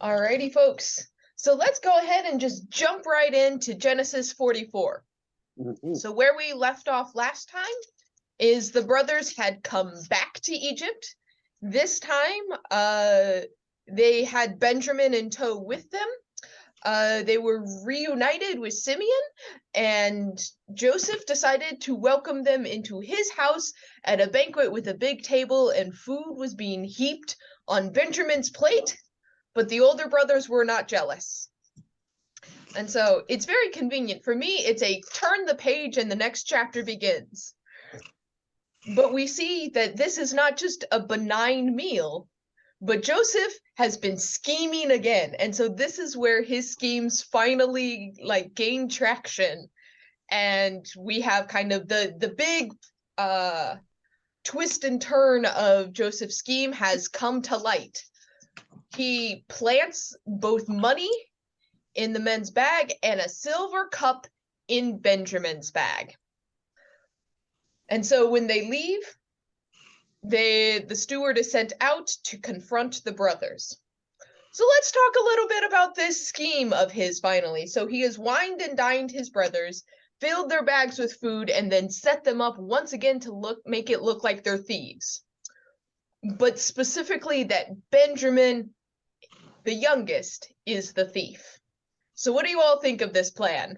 Alrighty, folks. So let's go ahead and just jump right into Genesis 44. So where we left off last time is the brothers had come back to Egypt. This time, they had Benjamin in tow with them. They were reunited with Simeon, and Joseph decided to welcome them into his house at a banquet with a big table, and food was being heaped on Benjamin's plate, but the older brothers were not jealous. And so it's very convenient. For me, it's a turn the page and the next chapter begins. But we see that this is not just a benign meal, but Joseph has been scheming again. And so this is where his schemes finally gain traction. And we have kind of the big twist and turn of Joseph's scheme has come to light. He plants both money in the men's bag and a silver cup in Benjamin's bag. And so when they leave, the steward is sent out to confront the brothers. So let's talk a little bit about this scheme of his finally. So he has wined and dined his brothers, filled their bags with food, and then set them up once again to make it look like they're thieves. But specifically that Benjamin, the youngest, is the thief. So what do you all think of this plan?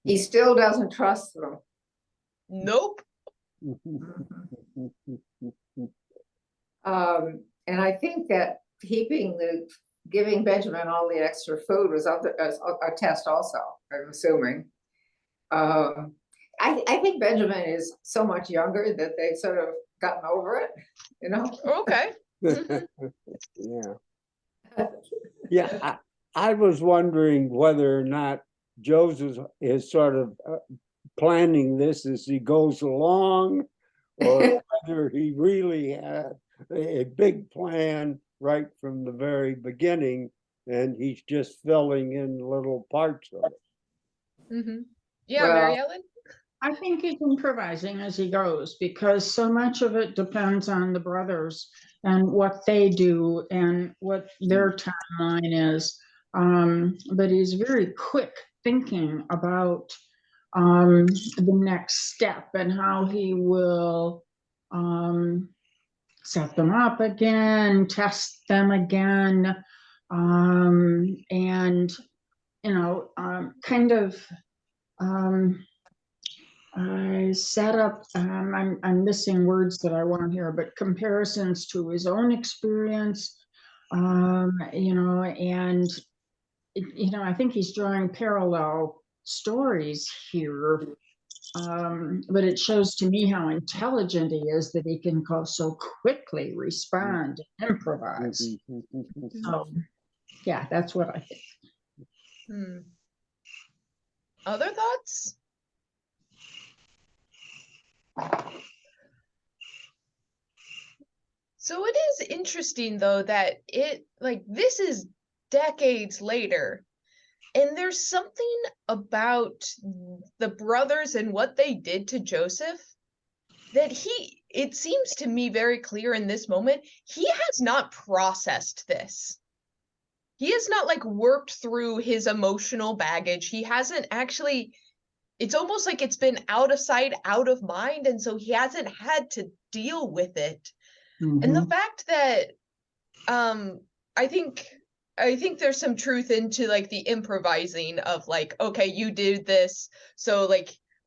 He still doesn't trust them. Nope. And I think that giving Benjamin all the extra food was a test also, I'm assuming. I think Benjamin is so much younger that they've sort of gotten over it, you know? Okay. Yeah, I was wondering whether or not Joseph is sort of planning this as he goes along, or whether he really had a big plan right from the very beginning, and he's just filling in little parts of it. Mm-hmm. Yeah, Well, Mary Ellen? I think he's improvising as he goes, because so much of it depends on the brothers and what they do and what their timeline is. But he's very quick thinking about the next step and how he will set them up again, test them again, and kind of I set up, I'm missing words that I want here, but comparisons to his own experience, and I think he's drawing parallel stories here, but it shows to me how intelligent he is that he can so quickly respond and improvise. So, yeah, that's what I think. Other thoughts? So it is interesting though that this is decades later, and there's something about the brothers and what they did to Joseph that it seems to me very clear in this moment, he has not processed this. He has not worked through his emotional baggage. He hasn't actually, it's almost like it's been out of sight, out of mind. And so he hasn't had to deal with it. Mm-hmm. And the fact that I think there's some truth into the improvising of okay, you did this, so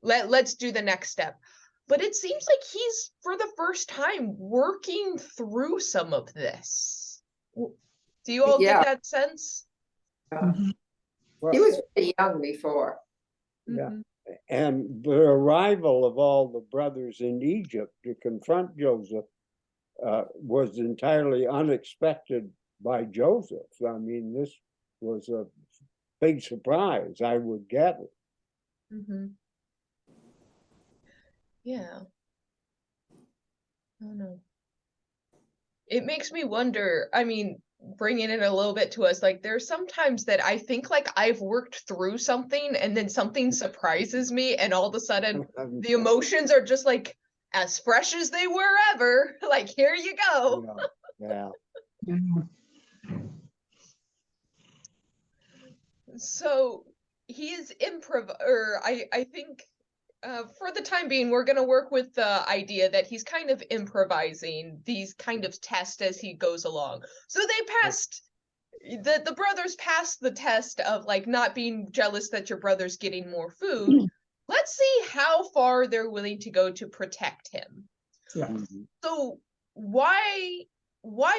let's do the next step. But it seems like he's for the first time working through some of this. Do you all get that sense? Mm-hmm. He was pretty young before. Yeah. And the arrival of all the brothers in Egypt to confront Joseph was entirely unexpected by Joseph. I mean, this was a big surprise, I would gather. Mm-hmm. Yeah. I don't know. It makes me wonder, I mean, bringing it a little bit to us, there's sometimes that I think I've worked through something and then something surprises me and all of a sudden the emotions are just as fresh as they were ever. Here you go. Yeah. So he is I think for the time being, we're going to work with the idea that he's kind of improvising these kind of tests as he goes along. So they passed, the brothers passed the test of like not being jealous that your brother's getting more food. Let's see how far they're willing to go to protect him. Yeah. So why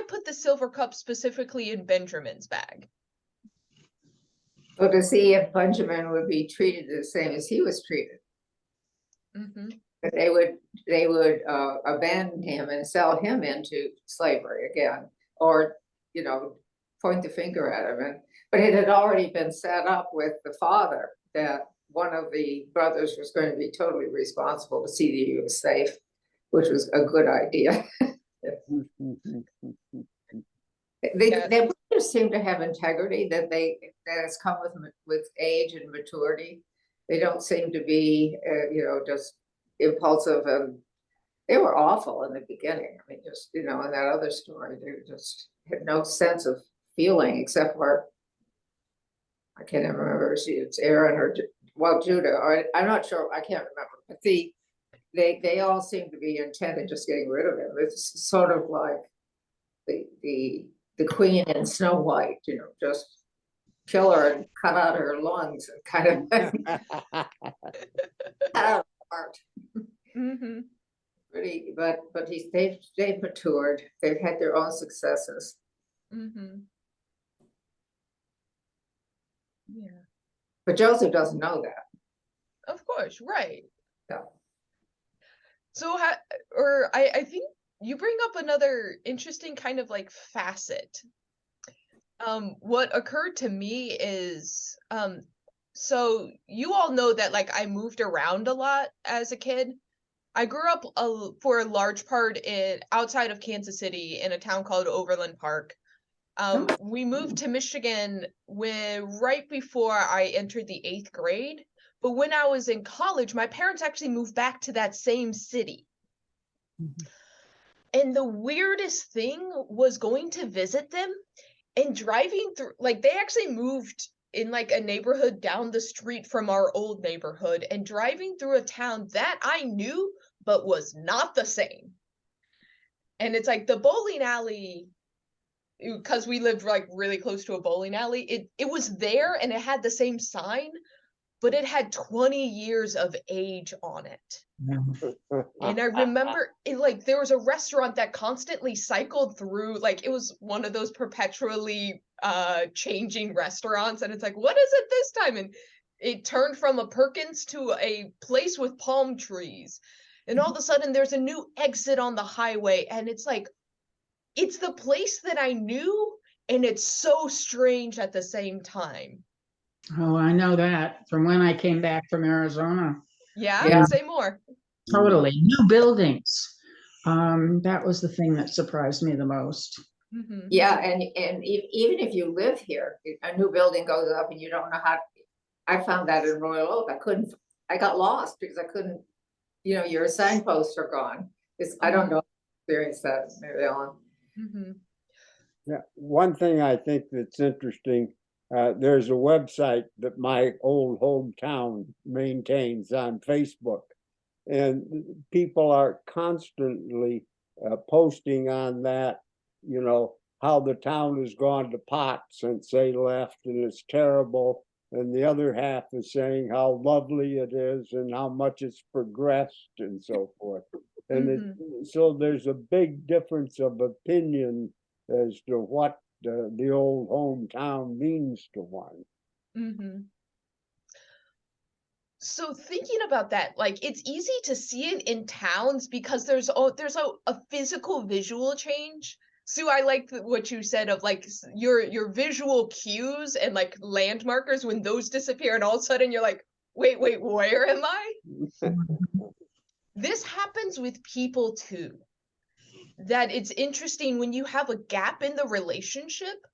put the silver cup specifically in Benjamin's bag? Well, to see if Benjamin would be treated the same as he was treated. Mm-hmm. That they would abandon him and sell him into slavery again, or point the finger at him. But it had already been set up with the father that one of the brothers was going to be totally responsible to see that he was safe, which was a good idea. They brothers seem to have integrity that has come with age and maturity. They don't seem to be, just impulsive, and they were awful in the beginning. I mean, just, in that other story, they just had no sense of feeling except for, I can't even remember if it's Aaron or, Judah, or I'm not sure, I can't remember, but they all seem to be intent in just getting rid of him. It's sort of like the queen in Snow White, just kill her and cut out her lungs and kind of cut out her heart. Mm-hmm. Pretty, but they've matured. They've had their own successes. Mm-hmm. Yeah. But Joseph doesn't know that. Of course, right. No. So I think you bring up another interesting kind of like facet. What occurred to me is, so you all know that like I moved around a lot as a kid. I grew up for a large part outside of Kansas City in a town called Overland Park. We moved to Michigan right before I entered the 8th grade. But when I was in college, my parents actually moved back to that same city. Mm-hmm. And the weirdest thing was going to visit them and driving through, like they actually moved in like a neighborhood down the street from our old neighborhood, and driving through a town that I knew but was not the same. And it's like the bowling alley, because we lived like really close to a bowling alley, it was there and it had the same sign, but it had 20 years of age on it. And I remember like there was a restaurant that constantly cycled through, like it was one of those perpetually changing restaurants, and it's like, what is it this time? And it turned from a Perkins to a place with palm trees, and all of a sudden there's a new exit on the highway, and it's like, it's the place that I knew, and it's so strange at the same time. Oh, I know that from when I came back from Arizona. Yeah. Say more. Totally. New buildings. That was the thing that surprised me the most. Mm-hmm. Yeah, and even if you live here, a new building goes up and you don't know how. I found that in Royal Oak. I got lost because I couldn't, your signposts are gone. I don't know, experience that, Mary Ellen. Mm-hmm. Yeah, one thing I think that's interesting, there's a website that my old hometown maintains on Facebook, and people are constantly posting on that, how the town has gone to pot since they left and it's terrible. And the other half is saying how lovely it is and how much it's progressed and so forth. And so there's a big difference of opinion as to what the old hometown means to one. Mm-hmm. So thinking about that, like it's easy to see it in towns because there's a physical visual change. Sue, I like what you said of like your visual cues and like landmarkers, when those disappear and all of a sudden you're like, wait, where am I? This happens with people too. That it's interesting when you have a gap in the relationship,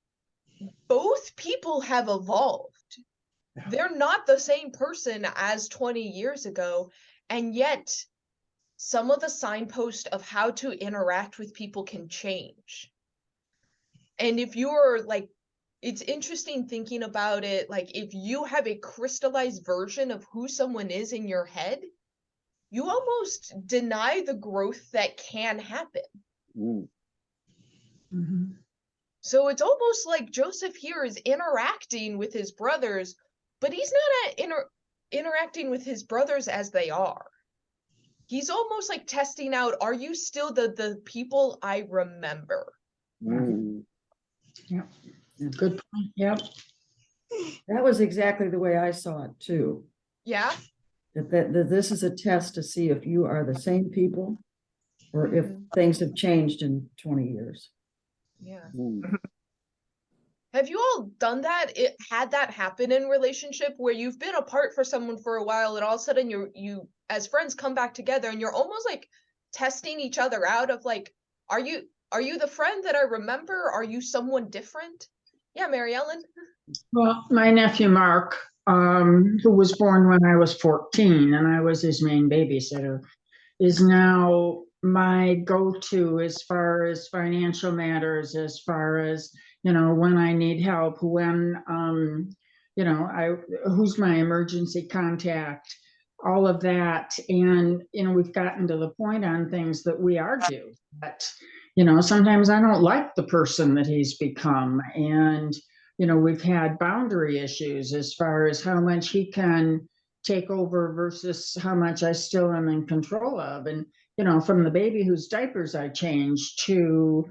both people have evolved. They're not the same person as 20 years ago, and yet some of the signposts of how to interact with people can change. And if you're like, it's interesting thinking about it, like if you have a crystallized version of who someone is in your head, you almost deny the growth that can happen. Mm. Mhm. So it's almost like Joseph here is interacting with his brothers, but he's not interacting with his brothers as they are. He's almost like testing out, are you still the people I remember? Mm. Yep. Good point. Yep. That was exactly the way I saw it too. Yeah. That this is a test to see if you are the same people or if things have changed in 20 years. Yeah. Mm. Have you all done that? Had that happen in relationship where you've been apart for someone for a while and all of a sudden you as friends come back together and you're almost like testing each other out of like, are you the friend that I remember? Are you someone different? Yeah, Mary Ellen. Well, my nephew Mark, who was born when I was 14 and I was his main babysitter, is now my go-to as far as financial matters, as far as, when I need help, when, who's my emergency contact, all of that. And, we've gotten to the point on things that we argue, but, sometimes I don't like the person that he's become. And, we've had boundary issues as far as how much he can take over versus how much I still am in control of. And, from the baby whose diapers I changed to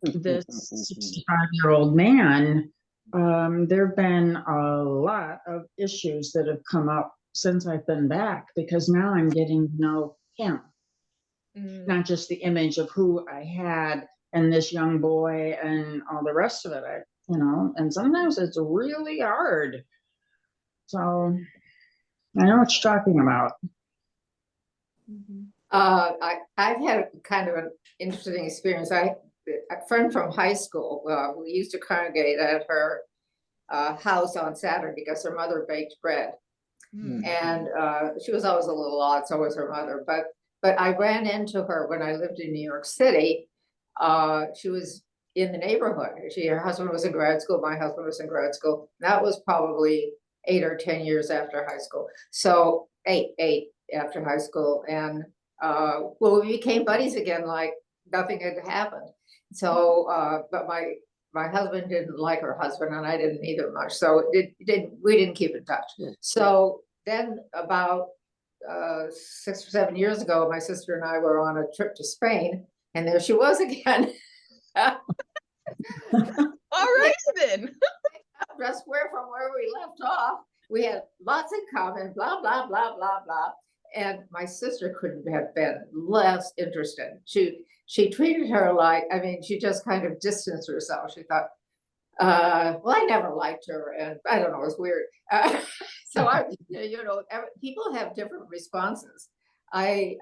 this 65-year-old man, there have been a lot of issues that have come up since I've been back, because now I'm getting to know him, not just the image of who I had and this young boy and all the rest of it. And sometimes it's really hard. So I know what you're talking about. I've had kind of an interesting experience. A friend from high school, we used to congregate at her house on Saturday because her mother baked bread. And she was always a little odd, so was her mother. But I ran into her when I lived in New York City. She was in the neighborhood. Her husband was in grad school. My husband was in grad school. That was probably 8 or 10 years after high school. So eight after high school. And well, we became buddies again, like nothing had happened. So, but my husband didn't like her husband, and I didn't either much. So we didn't keep in touch. So then about 6 or 7 years ago, my sister and I were on a trip to Spain, and there she was again. All right then. Just from where we left off. We had lots in common, blah, blah, blah, blah, blah. And my sister couldn't have been less interested. She treated her like, she just kind of distanced herself. She thought, well, I never liked her, and I don't know, it was weird. So people have different responses. But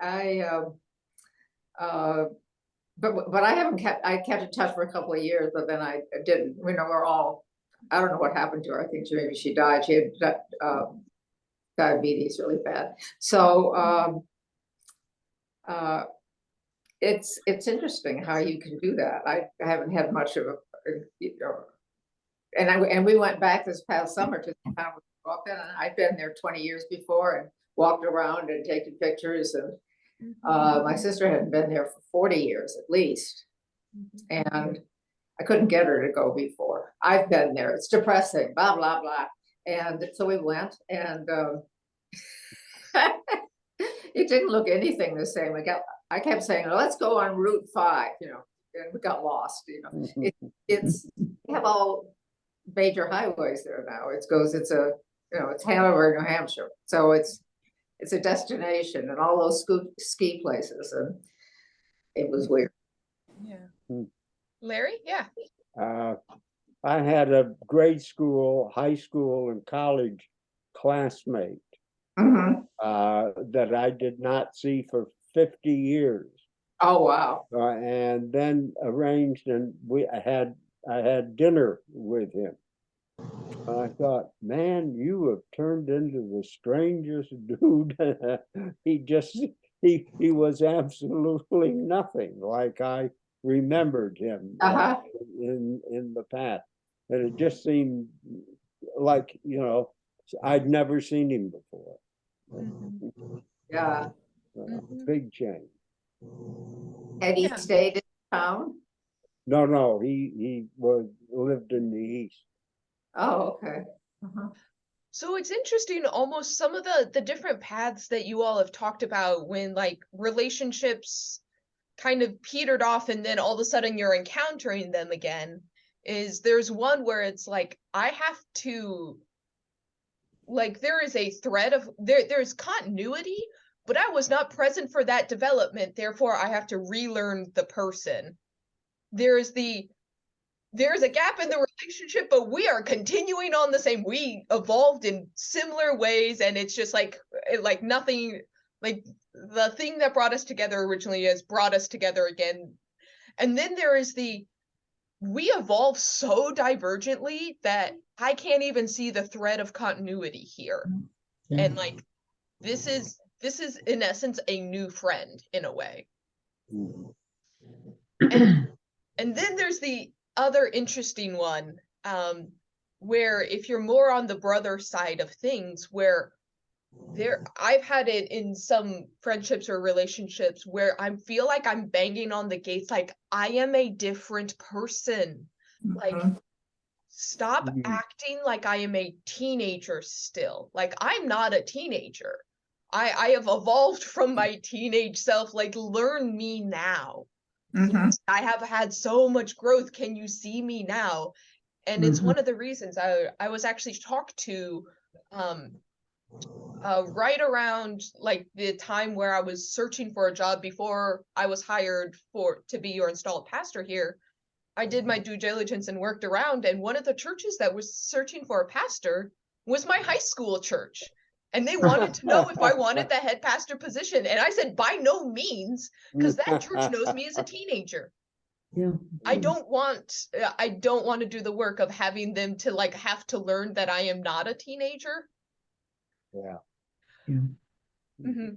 I kept in touch for a couple of years, but then I didn't. I don't know what happened to her. I think maybe she died. She had diabetes really bad. So it's interesting how you can do that. I haven't had much of and we went back this past summer to the town we walked in, and I'd been there 20 years before and walked around and taken pictures, and my sister hadn't been there for 40 years at least, and I couldn't get her to go before. I've been there. It's depressing, blah, blah, blah. And so we went, and it didn't look anything the same. I kept saying, oh, let's go on Route 5, and we got lost, we have all major highways there now. It's Hanover, New Hampshire. So it's a destination, and all those ski places, and it was weird. Yeah. Larry? Yeah. I had a grade school, high school, and college classmate that I did not see for 50 years. Oh, wow. And then arranged, and I had dinner with him. I thought, man, you have turned into the strangest dude. He was absolutely nothing like I remembered him. in the past. And it just seemed like, I'd never seen him before. Yeah. Big change. Had he Yeah. stayed in town? No, he lived in the East. Oh, okay. Uh-huh. So it's interesting, almost some of the different paths that you all have talked about when like relationships kind of petered off and then all of a sudden you're encountering them again, is there's one where it's like, I have to, like, there is a thread of, there's continuity, but I was not present for that development, therefore I have to relearn the person. There's a gap in the relationship, but we are continuing on the same. We evolved in similar ways, and it's just like nothing, like the thing that brought us together originally has brought us together again. And then there is we evolve so divergently that I can't even see the thread of continuity here. Yeah. And like, this is in essence a new friend in a way. And then there's the other interesting one, where if you're more on the brother side of things, where I've had it in some friendships or relationships where I feel like I'm banging on the gates, like I am a different person. Like, stop acting like I am a teenager still. Like, I'm not a teenager. I have evolved from my teenage self. Like, learn me now. I have had so much growth. Can you see me now? And it's one of the reasons I was actually talked to right around like the time where I was searching for a job before I was hired to be your installed pastor here. I did my due diligence and worked around, and one of the churches that was searching for a pastor was my high school church. And they wanted to know if I wanted the head pastor position. And I said, by no means, because that church knows me as a teenager. Yeah. I don't want to do the work of having them to like have to learn that I am not a teenager. Yeah.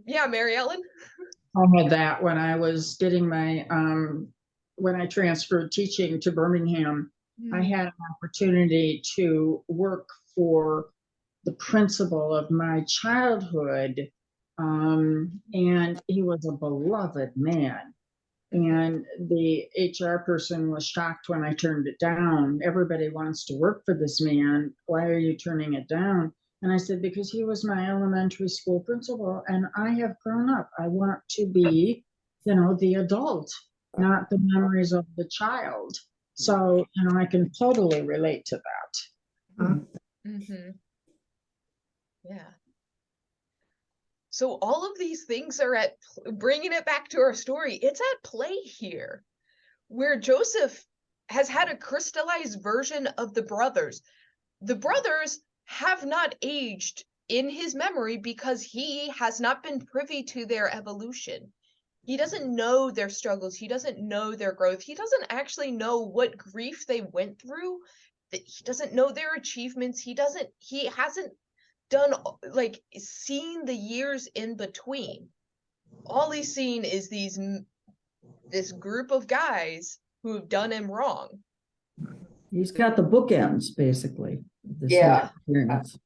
Yeah, Mary Ellen. I had that when I was getting my when I transferred teaching to Birmingham. I had an opportunity to work for the principal of my childhood, and he was a beloved man. And the HR person was shocked when I turned it down. Everybody wants to work for this man. Why are you turning it down? And I said, because he was my elementary school principal and I have grown up. I want to be, the adult, not the memories of the child. So, I can totally relate to that. Yeah. So all of these things are bringing it back to our story. It's at play here, where Joseph has had a crystallized version of the brothers. The brothers have not aged in his memory because he has not been privy to their evolution. He doesn't know their struggles. He doesn't know their growth. He doesn't actually know what grief they went through. He doesn't know their achievements. He hasn't done like seen the years in between. All he's seen is this group of guys who have done him wrong. He's got the bookends, basically. This Yeah. experience.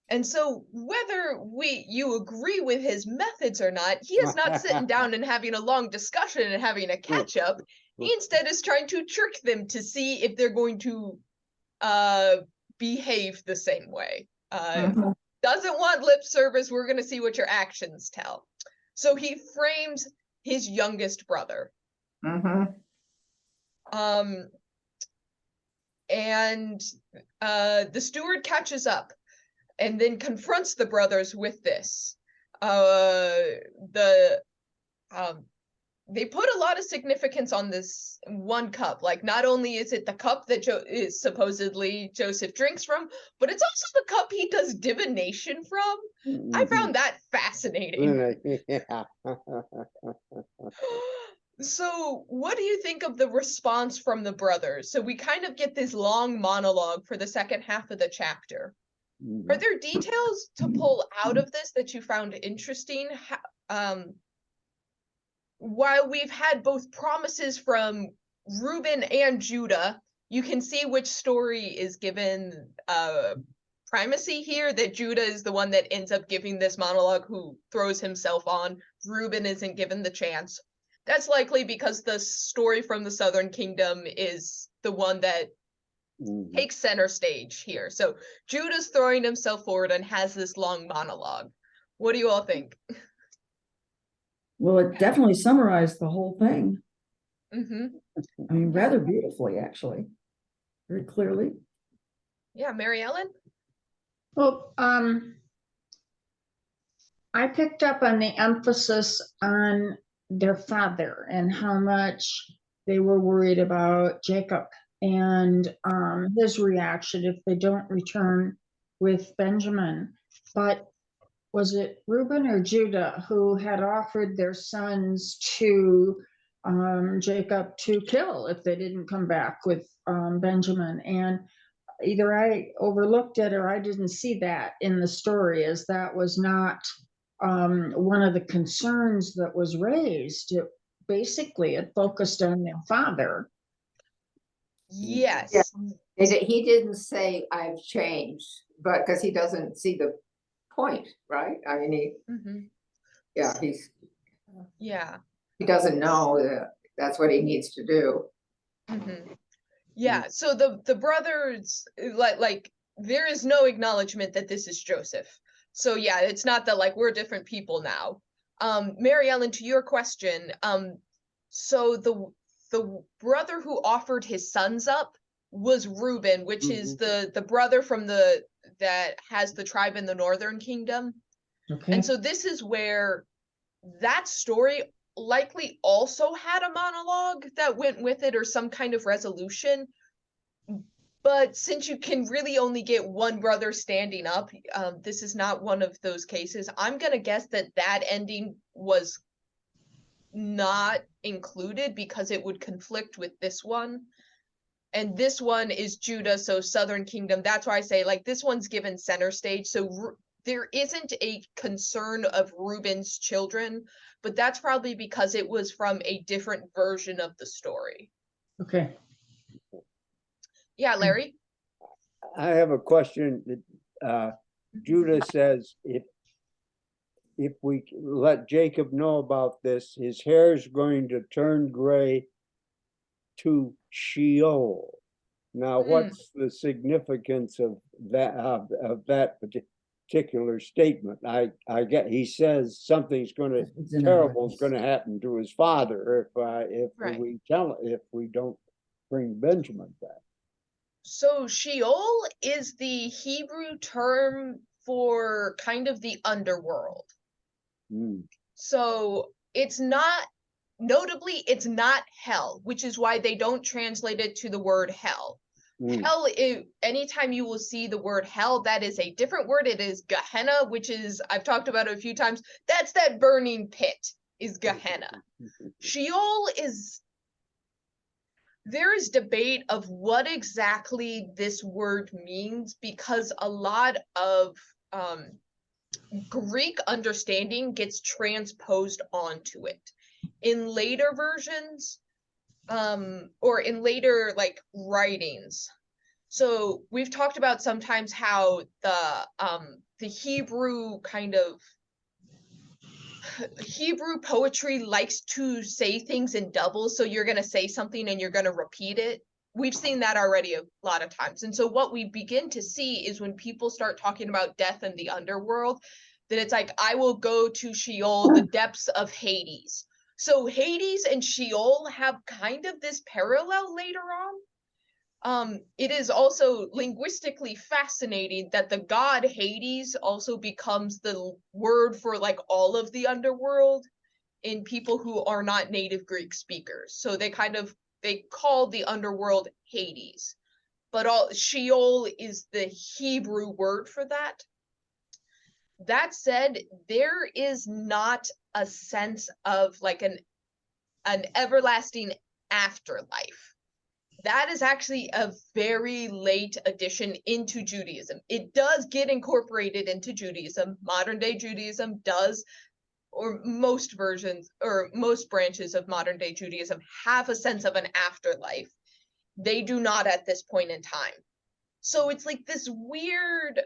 And so whether you agree with his methods or not, he is not sitting down and having a long discussion and having a catch up. He instead is trying to trick them to see if they're going to behave the same way. Doesn't want lip service. We're going to see what your actions tell. So he frames his youngest brother. And the steward catches up and then confronts the brothers with this. They put a lot of significance on this one cup. Like, not only is it the cup that is supposedly Joseph drinks from, but it's also the cup he does divination from. I found that fascinating. So what do you think of the response from the brothers? So we kind of get this long monologue for the second half of the chapter. Are there details to pull out of this that you found interesting? While we've had both promises from Reuben and Judah, you can see which story is given primacy here, that Judah is the one that ends up giving this monologue, who throws himself on. Reuben isn't given the chance. That's likely because the story from the Southern Kingdom is the one that takes center stage here. So Judah's throwing himself forward and has this long monologue. What do you all think? Well, it definitely summarized the whole thing. Mm-hmm. I mean, rather beautifully, actually, very clearly. Yeah, Mary Ellen? Well, I picked up on the emphasis on their father and how much they were worried about Jacob and his reaction if they don't return with Benjamin. But was it Reuben or Judah who had offered their sons to Jacob to kill if they didn't come back with Benjamin? And either I overlooked it or I didn't see that in the story, as that was not one of the concerns that was raised. It focused on their father. Yes. Yeah. He didn't say I've changed, but because he doesn't see the point, right? I mean, he doesn't know that that's what he needs to do. Yeah, so the brothers, like there is no acknowledgement that this is Joseph. So yeah, it's not that like we're different people now. Mary Ellen, to your question, so the brother who offered his sons up was Reuben, which is the brother from that has the tribe in the Northern Kingdom. Okay. And so this is where that story likely also had a monologue that went with it, or some kind of resolution. But since you can really only get one brother standing up, this is not one of those cases. I'm gonna guess that ending was not included because it would conflict with this one. And this one is Judah, so Southern Kingdom. That's why I say, like, this one's given center stage. So there isn't a concern of Reuben's children, but that's probably because it was from a different version of the story. Okay. Yeah, Larry? I have a question that Judah says, if we let Jacob know about this, his hair is going to turn gray to Sheol. Now, what's the significance of that particular statement? I get, he says something's terrible is going to happen to his father if we don't bring Benjamin back. So Sheol is the Hebrew term for kind of the underworld. So it's not, notably, it's not hell, which is why they don't translate it to the word hell. Hell, anytime you will see the word hell, that is a different word. It is Gehenna, which is, I've talked about it a few times. That's that burning pit, is Gehenna. Sheol is, there is debate of what exactly this word means, because a lot of Greek understanding gets transposed onto it. In later versions, or in later like writings. So we've talked about sometimes how the Hebrew Hebrew poetry likes to say things in doubles. So you're going to say something and you're going to repeat it. We've seen that already a lot of times. And so what we begin to see is when people start talking about death and the underworld, that it's like, I will go to Sheol, the depths of Hades. So Hades and Sheol have kind of this parallel later on. It is also linguistically fascinating that the god Hades also becomes the word for like all of the underworld in people who are not native Greek speakers. So they call the underworld Hades, but Sheol is the Hebrew word for that. That said, there is not a sense of like an everlasting afterlife. That is actually a very late addition into Judaism. It does get incorporated into Judaism. Modern day Judaism does or most versions or most branches of modern day Judaism have a sense of an afterlife. They do not at this point in time. So it's like this weird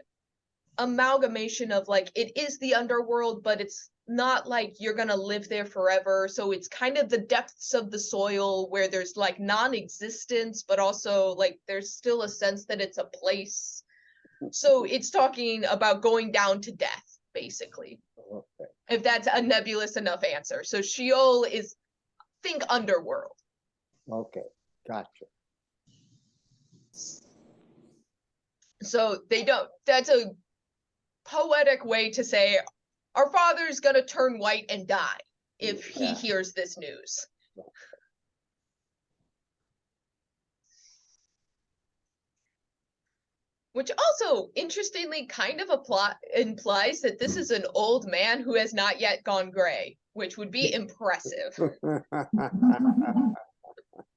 amalgamation of like, it is the underworld, but it's not like you're gonna live there forever. So it's kind of the depths of the soil where there's like non-existence, but also like there's still a sense that it's a place. So it's talking about going down to death, basically. Okay. If that's a nebulous enough answer. So Sheol is, think underworld. Okay, gotcha. So they don't, that's a poetic way to say our father's gonna turn white and die if he Yeah. hears this news. Which also, interestingly, kind of implies that this is an old man who has not yet gone gray, which would be impressive.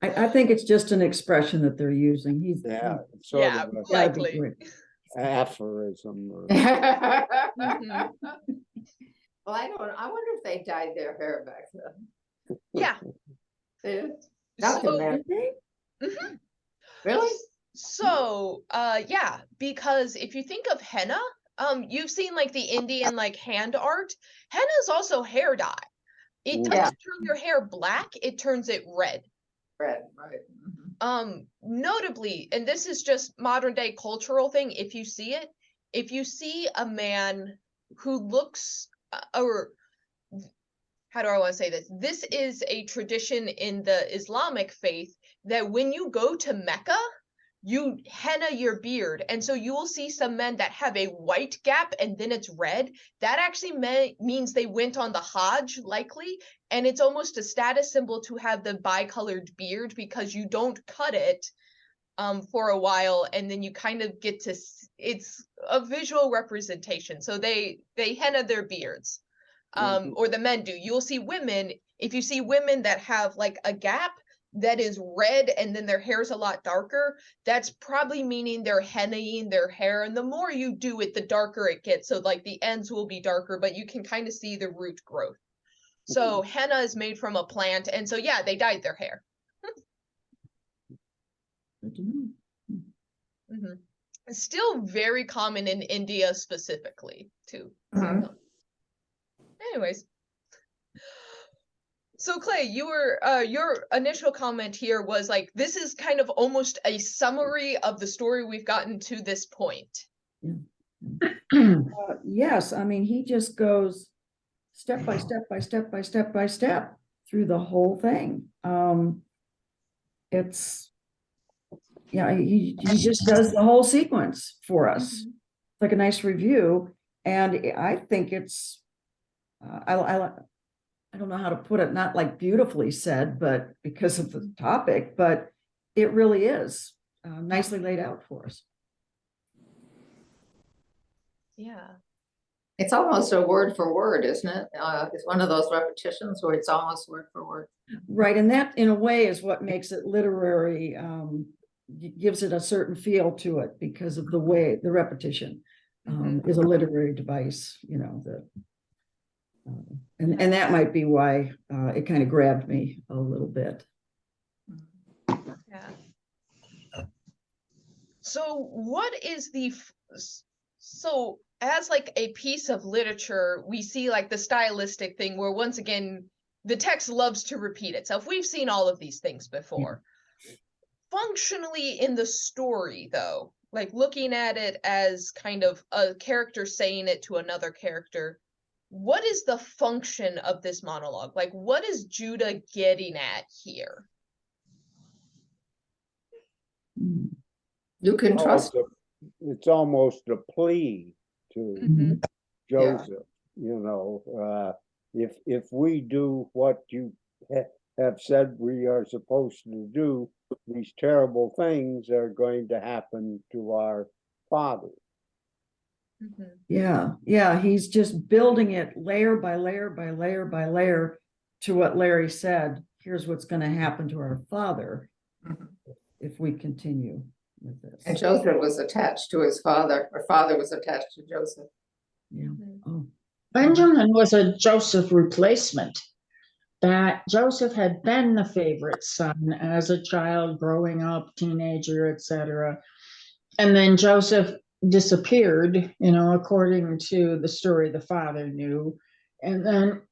I think it's just an expression that they're using. He's Yeah, it's sort Yeah, of a likely. aphorism. Or, Mhm. Well, I wonder if they dyed their hair back then. Yeah. They did? Not So- to men. Mhm. Really? So, yeah, because if you think of henna, you've seen like the Indian like hand art. Henna is also hair dye. It doesn't Yeah. turn your hair black, it turns it red. Red, right. Mhm. Notably, and this is just modern day cultural thing, if you see a man who looks, or how do I want to say this? This is a tradition in the Islamic faith that when you go to Mecca, you henna your beard. And so you will see some men that have a white gap and then it's red. That actually means they went on the Hajj, likely. And it's almost a status symbol to have the bicolored beard because you don't cut it for a while. And then you kind of get to, it's a visual representation. So they henna their beards. Or the men do. You'll see women, if you see women that have like a gap that is red and then their hair's a lot darker, that's probably meaning they're hennaing their hair. And the more you do it, the darker it gets. So like the ends will be darker, but you can kind of see the root growth. So henna is made from a plant. And so, yeah, they dyed their hair. Good to know. Mhm. It's still very common in India specifically, too. Mhm. Anyways. So Clay, you were your initial comment here was like, this is kind of almost a summary of the story we've gotten to this point. Yes, I mean, he just goes step by step by step by step by step through the whole thing. It's, yeah, he just does the whole sequence for us. Like a nice review. And I think it's, I don't know how to put it, not like beautifully said, but because of the topic, but it really is nicely laid out for us. Yeah. It's almost a word for word, isn't it? It's one of those repetitions where it's almost word for word. Right, and that in a way is what makes it literary, gives it a certain feel to it because of the way the repetition is a literary device, you know, that and that might be why it kind of grabbed me a little bit. Yeah. So what is so as like a piece of literature, we see like the stylistic thing where once again, the text loves to repeat itself. We've seen all of these things before. Functionally in the story though, like looking at it as kind of a character saying it to another character, what is the function of this monologue? Like, what is Judah getting at here? You can trust. It's almost a plea to Mhm. Joseph, you know, if we do what you have said we are supposed to do, these terrible things are going to happen to our father. Yeah, he's just building it layer by layer by layer by layer to what Larry said. Here's what's going to happen to our father if we continue with this. And Joseph was attached to his father, or father was attached to Joseph. Yeah. Oh, Benjamin was a Joseph replacement. That Joseph had been the favorite son as a child, growing up, teenager, etc. And then Joseph disappeared, according to the story the father knew. And then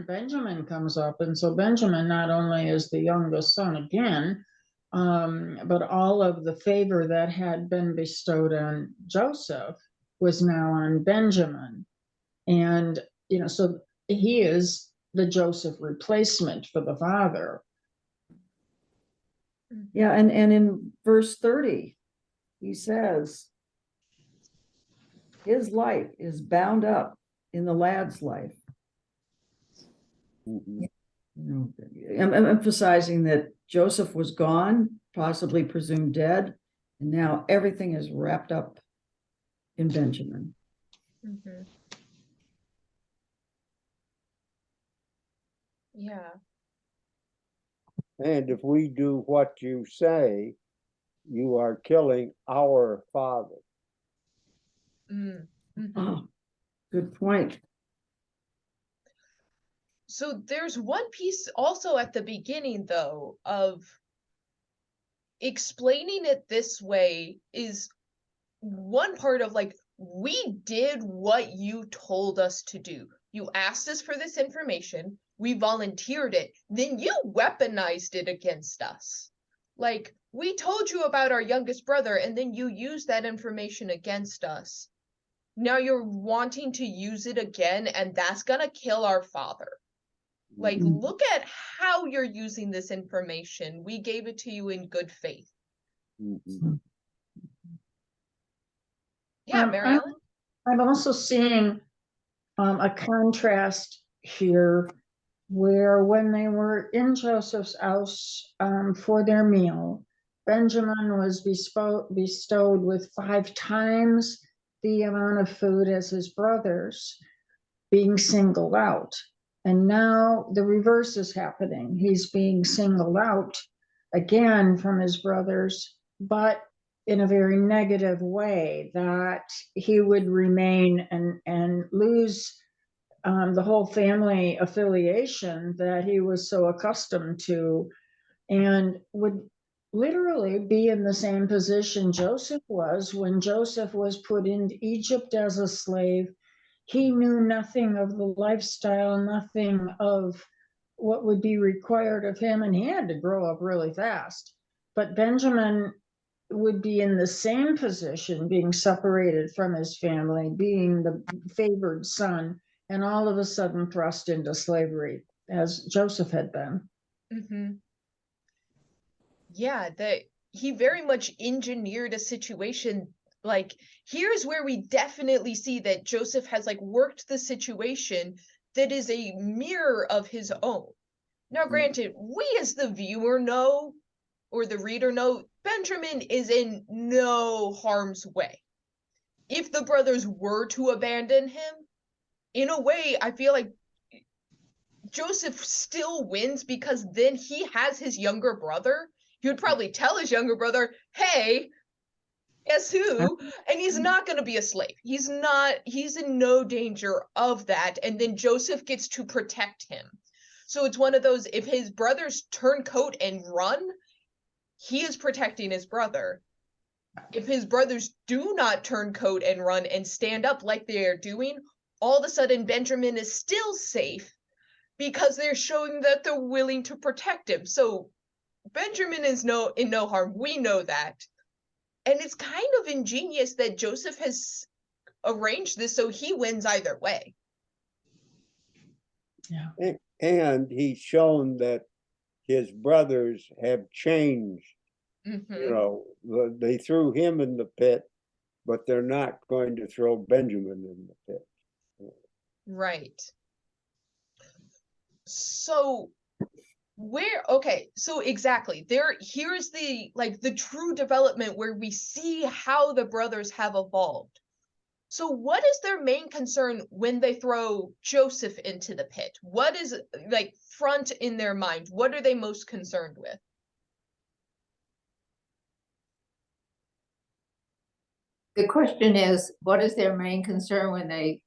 Benjamin comes up. And so Benjamin not only is the youngest son again, but all of the favor that had been bestowed on Joseph was now on Benjamin. And, so he is the Joseph replacement for the father. Yeah, and in verse 30, he says, his life is bound up in the lad's life. I'm emphasizing that Joseph was gone, possibly presumed dead, and now everything is wrapped up in Benjamin. Mm-hmm. Yeah. And if we do what you say, you are killing our father. Mm-hmm. Oh, good point. So there's one piece also at the beginning, though, of explaining it this way is one part of like, we did what you told us to do. You asked us for this information, we volunteered it, then you weaponized it against us. Like, we told you about our youngest brother, and then you used that information against us. Now you're wanting to use it again, and that's gonna kill our father. Like, look at how you're using this information. We gave it to you in good faith. Yeah, Mary Ellen? I'm also seeing a contrast here where when they were in Joseph's house for their meal, Benjamin was bestowed with 5 times the amount of food as his brothers, being singled out. And now the reverse is happening. He's being singled out again from his brothers, but in a very negative way, that he would remain and lose the whole family affiliation that he was so accustomed to, and would literally be in the same position Joseph was when Joseph was put into Egypt as a slave. He knew nothing of the lifestyle, nothing of what would be required of him, and he had to grow up really fast. But Benjamin would be in the same position, being separated from his family, being the favored son, and all of a sudden thrust into slavery, as Joseph had been. Mm-hmm. Yeah, that he very much engineered a situation. Like, here's where we definitely see that Joseph has like worked the situation that is a mirror of his own. Now, granted, we as the viewer know, or the reader know, Benjamin is in no harm's way. If the brothers were to abandon him, in a way, I feel like Joseph still wins, because then he has his younger brother. He would probably tell his younger brother, hey, guess who? And he's not going to be a slave. He's in no danger of that. And then Joseph gets to protect him. So it's one of those, if his brothers turn coat and run, he is protecting his brother. If his brothers do not turn coat and run and stand up like they are doing, all of a sudden Benjamin is still safe, because they're showing that they're willing to protect him. So Benjamin is in no harm. We know that. And it's kind of ingenious that Joseph has arranged this so he wins either way. Yeah. And he's shown that his brothers have changed. Mm-hmm. They threw him in the pit, but they're not going to throw Benjamin in the pit. Right. So so exactly, here's the true development where we see how the brothers have evolved. So what is their main concern when they throw Joseph into the pit? What is like front in their mind? What are they most concerned with? The question is, what is their main concern when they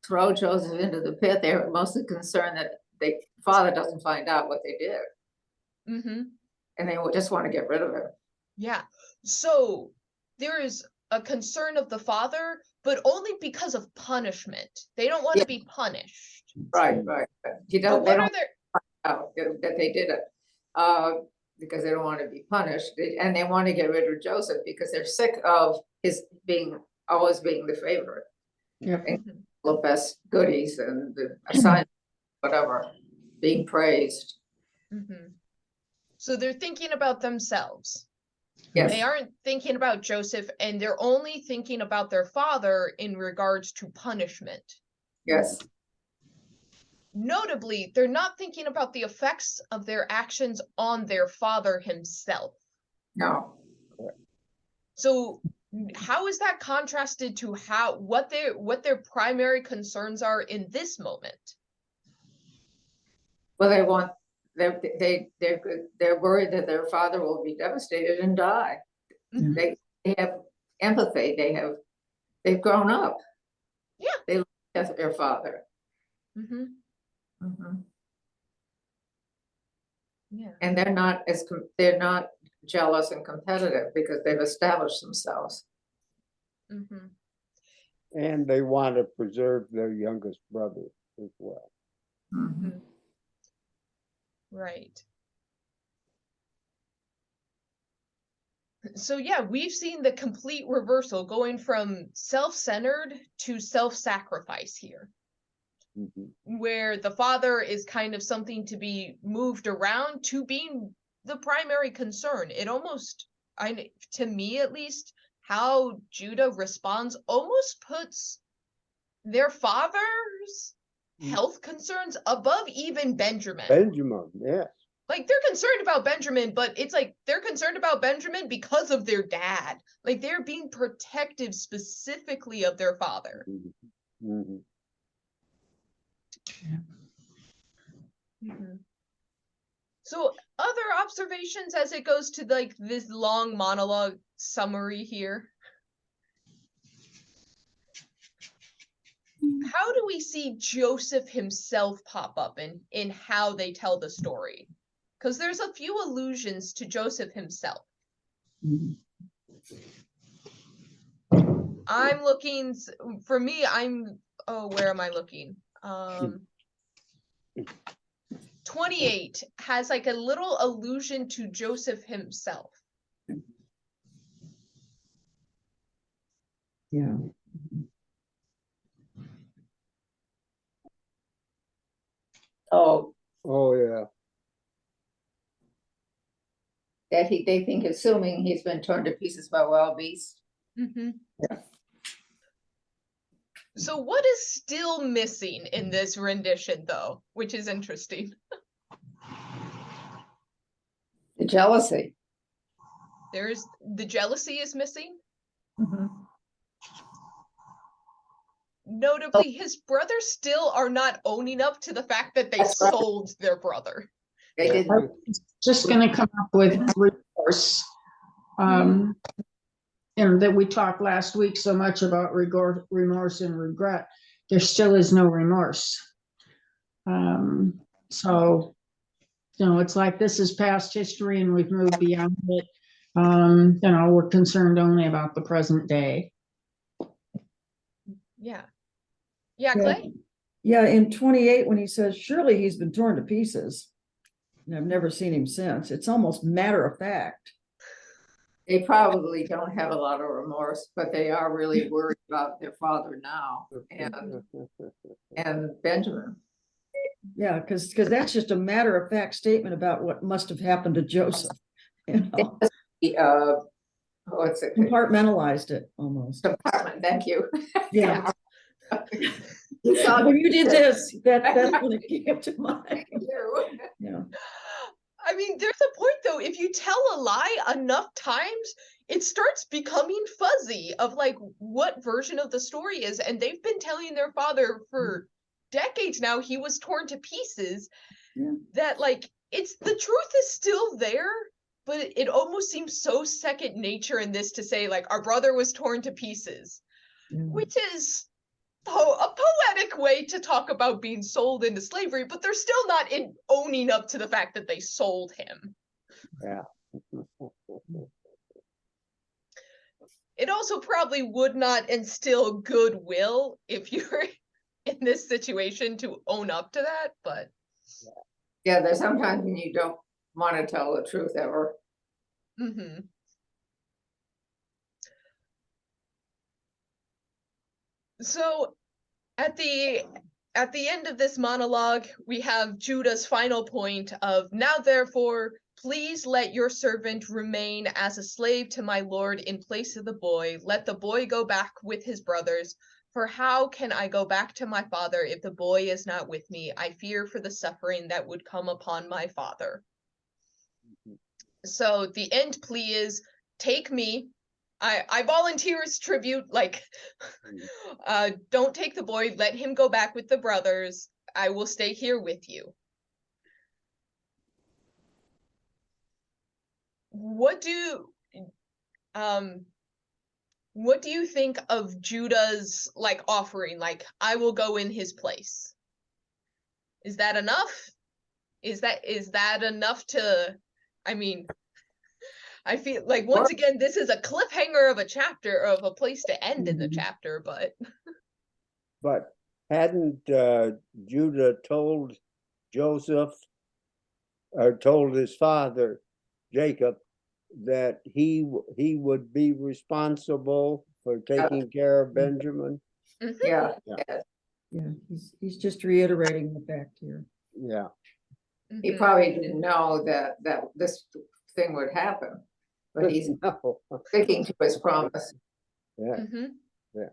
throw Joseph into the pit. They were mostly concerned that the father doesn't find out what they did. Mm-hmm. And they just want to get rid of him. Yeah. So there is a concern of the father, but only because of punishment. They don't want to be punished. Right. They But what are don't their know that they did it because they don't want to be punished. And they want to get rid of Joseph because they're sick of his always being the favorite. Yep. And the best goodies and the assignment, whatever, being praised. Mm-hmm. So they're thinking about themselves. Yes. They aren't thinking about Joseph, and they're only thinking about their father in regards to punishment. Yes. Notably, they're not thinking about the effects of their actions on their father himself. No. So how is that contrasted to what their primary concerns are in this moment? Well, they're worried that their father will be devastated and die. Mhm. They have empathy. They've grown up. Yeah. They look at their father. Mm-hmm. Mm-hmm. Yeah. And they're not jealous and competitive because they've established themselves. Mm-hmm. And they want to preserve their youngest brother as well. Mm-hmm. Right. So yeah, we've seen the complete reversal going from self-centered to self-sacrifice here, where the father is kind of something to be moved around to being the primary concern. It almost, to me at least, how Judah responds almost puts their father's health concerns above even Benjamin. Benjamin, yes. Like, they're concerned about Benjamin, but it's like they're concerned about Benjamin because of their dad. Like, they're being protective specifically of their father. Mm-hmm. Mm-hmm. So, other observations as it goes to like this long monologue summary here. How do we see Joseph himself pop up in how they tell the story? Because there's a few allusions to Joseph himself. I'm looking, for me, where am I looking? 28 has like a little allusion to Joseph himself. Yeah. Oh, yeah. That they think, assuming he's been torn to pieces by wild beasts. Mm-hmm. Yeah. So what is still missing in this rendition, though, which is interesting? The jealousy. The jealousy is missing. Mm-hmm. Notably, his brothers still are not owning up to the fact that they sold their brother. They did. Just going to come up with remorse. That we talked last week so much about remorse and regret. There still is no remorse. So, it's like this is past history and we've moved beyond it. We're concerned only about the present day. Yeah. Yeah, Clay? Yeah, in 28, when he says, surely he's been torn to pieces, and I've never seen him since, it's almost matter of fact. They probably don't have a lot of remorse, but they are really worried about their father now and Benjamin. Yeah, because that's just a matter of fact statement about what must have happened to Joseph. What's it? Compartmentalized it almost. Compartment, thank you. Yeah. When you did this, that's when it came to mind. Yeah. I mean, there's a point, though, if you tell a lie enough times, it starts becoming fuzzy of like what version of the story is. And they've been telling their father for decades now he was torn to pieces. Yeah. That like the truth is still there, but it almost seems so second nature in this to say like our brother was torn to pieces, which is a poetic way to talk about being sold into slavery, but they're still not owning up to the fact that they sold him. Yeah. It also probably would not instill goodwill if you're in this situation to own up to that, but Yeah, there's sometimes when you don't want to tell the truth ever. mm-hmm. So at the end of this monologue, we have Judah's final point of, now therefore, please let your servant remain as a slave to my lord in place of the boy. Let the boy go back with his brothers. For how can I go back to my father if the boy is not with me? I fear for the suffering that would come upon my father. So the end plea is, take me. I volunteer as tribute, like, don't take the boy, let him go back with the brothers. I will stay here with you. What do you think of Judah's, like, offering? Like, I will go in his place. Is that enough? Is that enough to, I mean, I feel like, once again, this is a cliffhanger of a chapter, of a place to end in the chapter, but hadn't Judah told Joseph, or told his father Jacob, that he would be responsible for taking care of Benjamin? Yeah. Yeah, he's just reiterating the fact here. Yeah. He probably didn't know that this thing would happen, but he's No. sticking to his promise. Yeah. Mm-hmm. Yeah.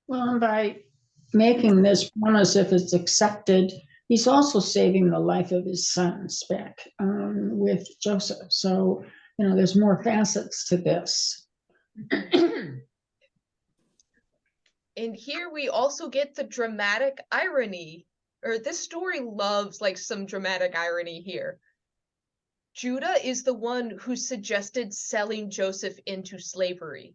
Well, by making this promise, if it's accepted, he's also saving the life of his sons back with Joseph. So, there's more facets to this. And here we also get the dramatic irony, or this story loves, like, some dramatic irony here. Judah is the one who suggested selling Joseph into slavery.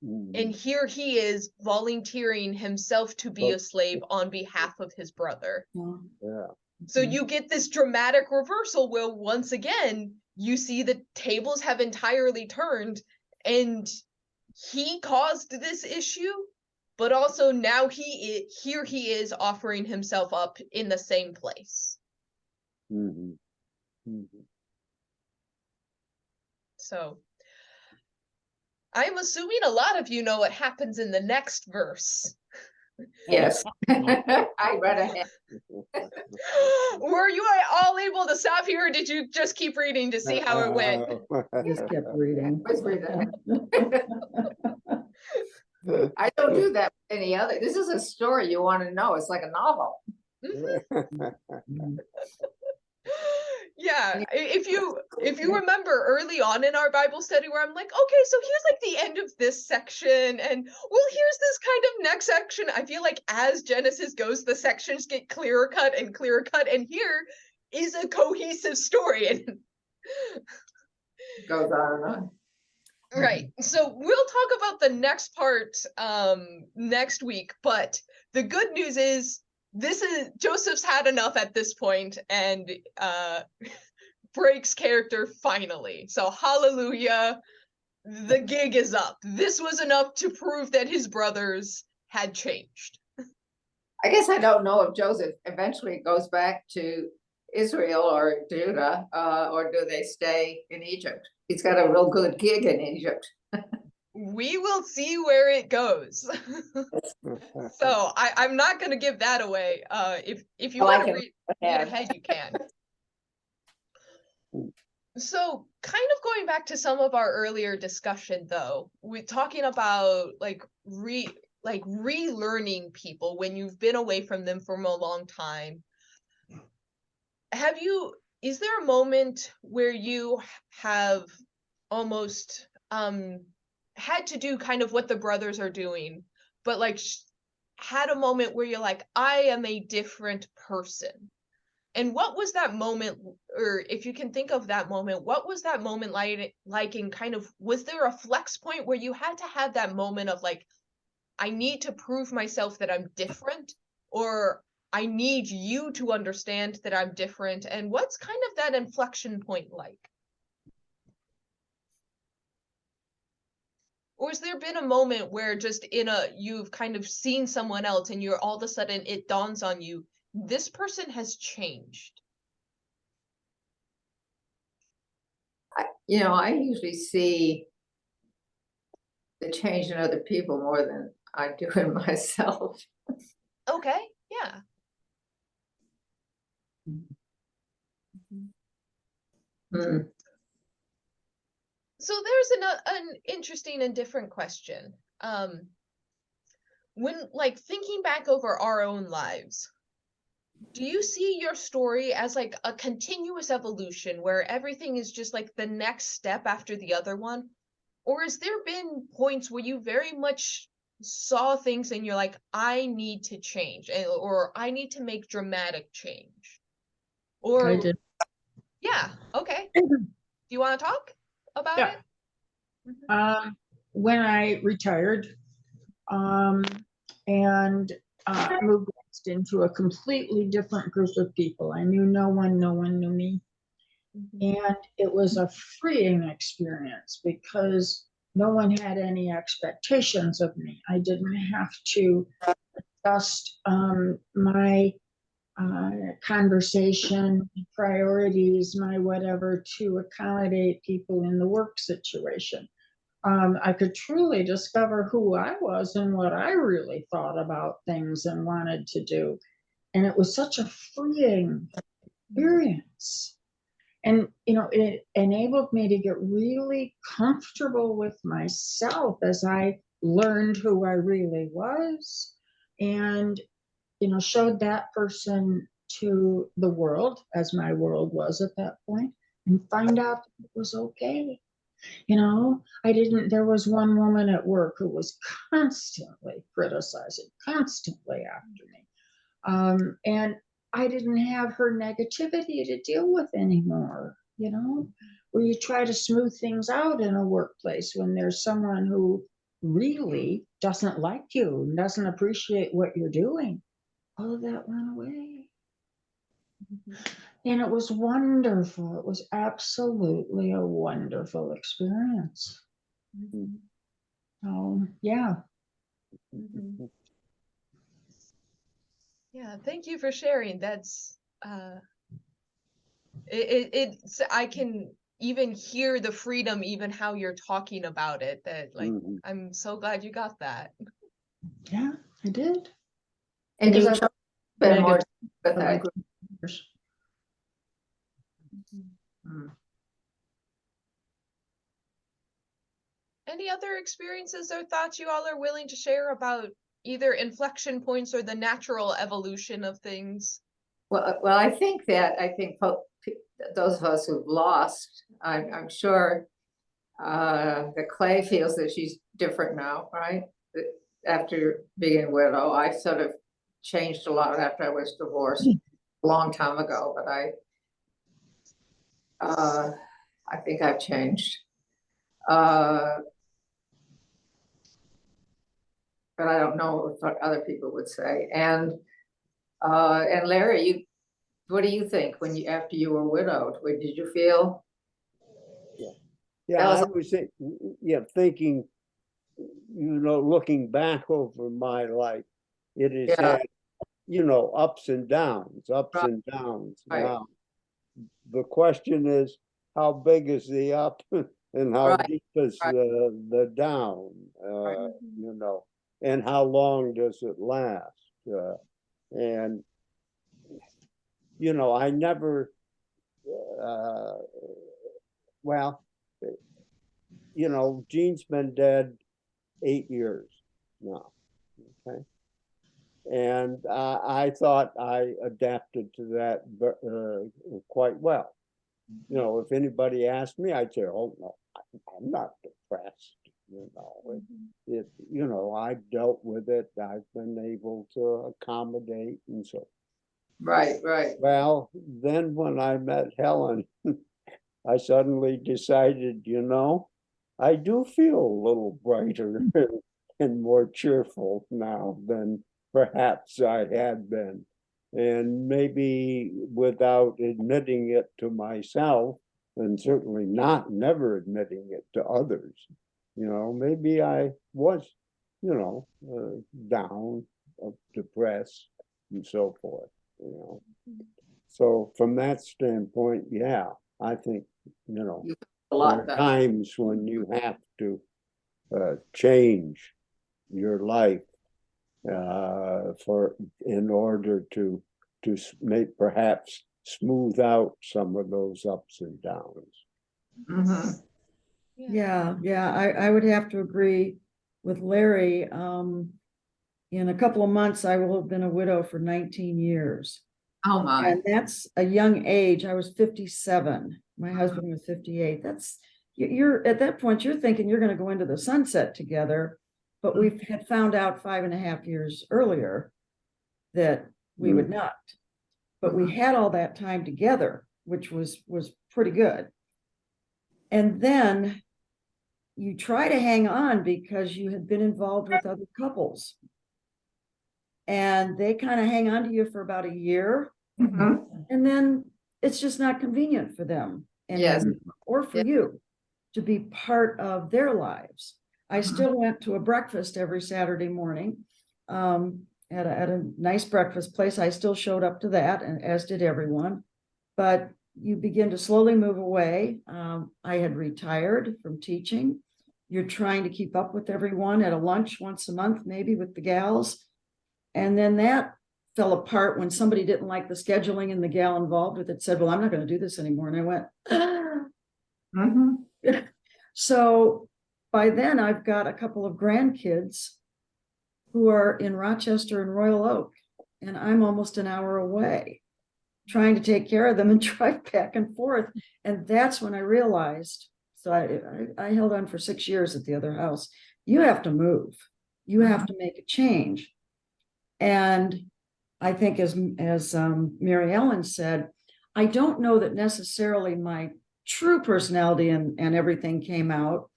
And here he is volunteering himself to be a slave on behalf of his brother. Yeah. So you get this dramatic reversal where, once again, you see the tables have entirely turned, and he caused this issue, but also now here he is offering himself up in the same place. So I'm assuming a lot of you know what happens in the next verse. Yes. I read ahead. Were you all able to stop here, or did you just keep reading to see how it went? Just kept reading. Let's read that. I don't do that with any other. This is a story you want to know. It's like a novel. Yeah, if you remember early on in our Bible study where I'm like, okay, so here's like the end of this section, and well, here's this kind of next section. I feel like as Genesis goes, the sections get clearer cut, and here is a cohesive story. And Goes on and on. right, so we'll talk about the next part next week, but the good news is Joseph's had enough at this point, and breaks character finally. So hallelujah, the gig is up. This was enough to prove that his brothers had changed. I guess I don't know if Joseph eventually goes back to Israel or Judah, or do they stay in Egypt? He's got a real good gig in Egypt. We will see where it goes. So I'm not going to give that away. If you want to read ahead, you can. So kind of going back to some of our earlier discussion, though, we're talking about like relearning people when you've been away from them for a long time. Is there a moment where you have almost had to do kind of what the brothers are doing, but like had a moment where you're like, I am a different person? And what was that moment, or if you can think of that moment, what was that moment like in kind of, was there a flex point where you had to have that moment of like, I need to prove myself that I'm different, or I need you to understand that I'm different? And what's kind of that inflection point like? Or has there been a moment where just you've kind of seen someone else and you're all of a sudden it dawns on you, this person has changed? I usually see the change in other people more than I do in myself. Okay, yeah. Hmm. So there's an interesting and different question. When like thinking back over our own lives, do you see your story as like a continuous evolution where everything is just like the next step after the other one? Or has there been points where you very much saw things and you're like, I need to change, or I need to make dramatic change? Or I did. yeah, okay. Do you want to talk about Yeah. it? When I retired, and moved into a completely different group of people. I knew no one knew me. And it was a freeing experience because no one had any expectations of me. I didn't have to adjust my conversation, priorities, my whatever to accommodate people in the work situation. I could truly discover who I was and what I really thought about things and wanted to do. And it was such a freeing experience. And, it enabled me to get really comfortable with myself as I learned who I really was and, showed that person to the world as my world was at that point and find out that it was okay. There was one woman at work who was constantly criticizing, constantly after me. And I didn't have her negativity to deal with anymore, where you try to smooth things out in a workplace when there's someone who really doesn't like you and doesn't appreciate what you're doing. All of that went away. And it was wonderful. It was absolutely a wonderful experience. Yeah. Yeah, thank you for sharing. That's I can even hear the freedom, even how you're talking about it, that like I'm so glad you got that. Yeah, I did. And you Because spend more time with for that like group. years. Any other experiences or thoughts you all are willing to share about either inflection points or the natural evolution of things? Well, I think those of us who've lost, I'm sure that Clay feels that she's different now, right? After being a widow, I sort of changed a lot after I was divorced a long time ago, but I think I've changed. But I don't know what other people would say. And Larry, what do you think after you were widowed? Did you feel? Yeah, I was thinking, looking back over my life, it has had, ups and downs, and downs. Right. Now, the question is, how big is the up and how deep is the down, and how long does it last? And, I never, Jean's been dead 8 years now, okay? And I thought I adapted to that quite well. If anybody asked me, I'd say, oh, no, I'm not depressed. I dealt with it. I've been able to accommodate and so. Right. Well, then when I met Helen, I suddenly decided, I do feel a little brighter. and more cheerful now than perhaps I had been. And maybe without admitting it to myself, and certainly never admitting it to others, maybe I was, down, depressed, and so forth, So from that standpoint, yeah, I think, A there lot are better. times when you have to change your life in order to make perhaps smooth out some of those ups and downs. Mhm. Yeah, I would have to agree with Larry. In a couple of months, I will have been a widow for 19 years. Oh, my. And that's a young age. I was 57. My husband was 58. You're at that point, you're thinking you're going to go into the sunset together. But we had found out 5.5 years earlier that we would not. But we had all that time together, which was pretty good. And then you try to hang on because you had been involved with other couples. And they kind of hang on to you for about a year. Mhm. And then it's just not convenient for them Yes. or for you to be part of their lives. I still went to a breakfast every Saturday morning at a nice breakfast place. I still showed up to that, and as did everyone. But you begin to slowly move away. I had retired from teaching. You're trying to keep up with everyone at a lunch once a month, maybe with the gals. And then that fell apart when somebody didn't like the scheduling, and the gal involved with it said, well, I'm not going to do this anymore. And I went, Mhm. So by then I've got a couple of grandkids who are in Rochester and Royal Oak, and I'm almost an hour away trying to take care of them and drive back and forth. And that's when I realized, so I held on for 6 years at the other house. You have to move. You have to make a change. And I think as Mary Ellen said, I don't know that necessarily my true personality and everything came out,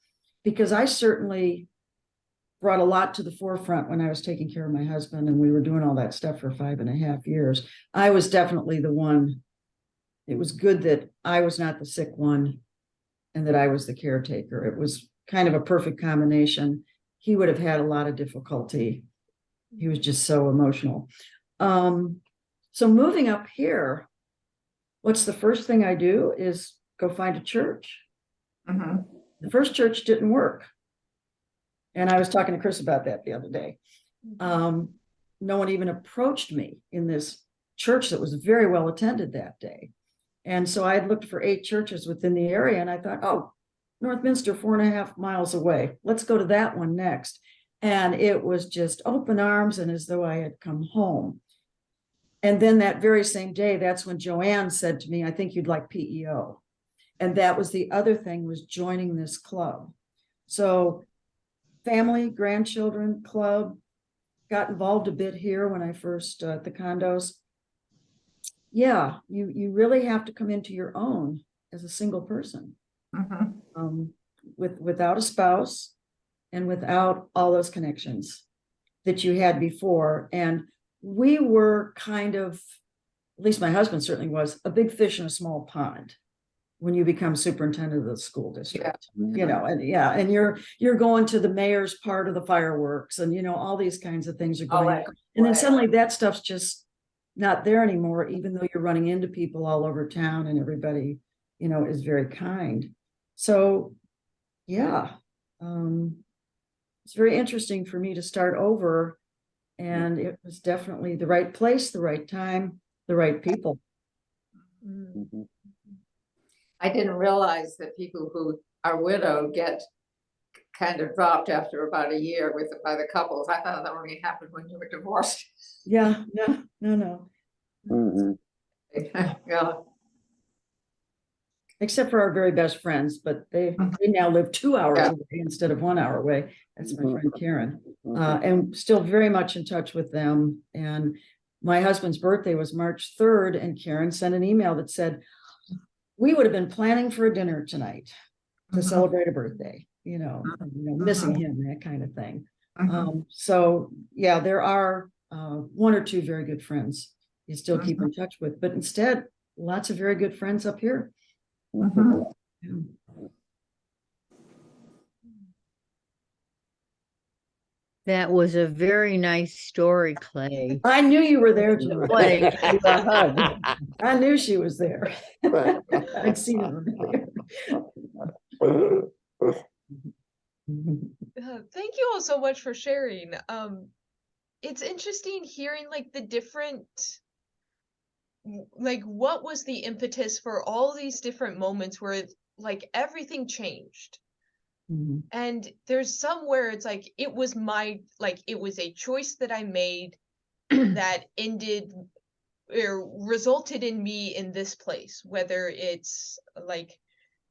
because I certainly brought a lot to the forefront when I was taking care of my husband and we were doing all that stuff for 5.5 years. I was definitely the one. It was good that I was not the sick one and that I was the caretaker. It was kind of a perfect combination. He would have had a lot of difficulty. He was just so emotional. So moving up here, what's the first thing I do is go find a church. Mhm. The first church didn't work. And I was talking to Chris about that the other day. No one even approached me in this church that was very well attended that day. And so I had looked for 8 churches within the area, and I thought, oh, Northminster, 4.5 miles away. Let's go to that one next. And it was just open arms and as though I had come home. And then that very same day, that's when Joanne said to me, I think you'd like PEO. And that was the other thing, was joining this club. So family, grandchildren club, got involved a bit here when I first at the condos. Yeah, you really have to come into your own as a single person, without a spouse and without all those connections that you had before. And we were kind of, at least my husband certainly was, a big fish in a small pond when you become superintendent of the school district. And you're going to the mayor's part of the fireworks, and all these kinds of things are going on. And then suddenly that stuff's just not there anymore, even though you're running into people all over town and everybody is very kind. So yeah, it's very interesting for me to start over, and it was definitely the right place, the right time, the right people. I didn't realize that people who are widowed get kind of dropped after about a year by the couples. I thought that only happened when you were divorced. Yeah, no. Yeah. Except for our very best friends, but they now live 2 hours away instead of 1 hour away. That's my friend Karen, and still very much in touch with them. And my husband's birthday was March 3rd, and Karen sent an email that said, we would have been planning for a dinner tonight to celebrate a birthday, missing him, that kind of thing. So, yeah, there are one or two very good friends you still keep in touch with, but instead, lots of very good friends up here. Yeah. That was a very nice story, Clay. I knew you were there, Joe. Want to give you a hug. I knew she was there. I'd seen her earlier. Thank you all so much for sharing. It's interesting hearing like the different, like what was the impetus for all these different moments where like everything changed. Mhm. And there's some where it's like it was it was a choice that I made that ended or resulted in me in this place, whether it's like